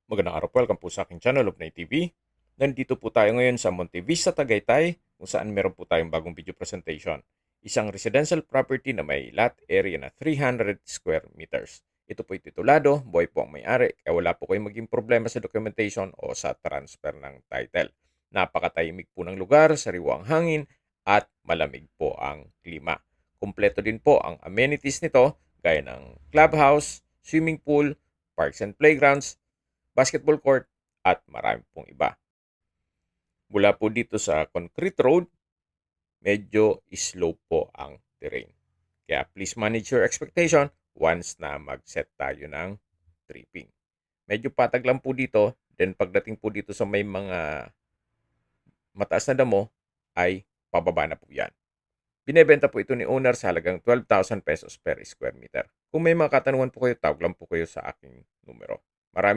Magandang araw po, welcome po sa aking channel, Lubnay TV. Nandito po tayo ngayon sa Monte Vista, Tagaytay, kung saan meron po tayong bagong video presentation. Isang residential property na may lot area na 300 square meters. Ito po'y titulado, buhay po ang may-ari, kaya wala po kayong maging problema sa documentation o sa transfer ng title. Napakatahimik po ng lugar, sariwa ang hangin, at malamig po ang klima. Kumpleto din po ang amenities nito, gaya ng clubhouse, swimming pool, parks and playgrounds, basketball court, at marami pong iba. Mula po dito sa concrete road, medyo slope po ang terrain. Kaya please manage your expectation once na mag-set tayo ng tripping. Medyo patag lang po dito, then pagdating po dito sa may mga mataas na damo, ay pababa na po yan. Binebenta po ito ni owner sa halagang 12,000 pesos per square meter. Kung may mga katanungan po kayo, tawag lang po kayo sa aking numero. Maraming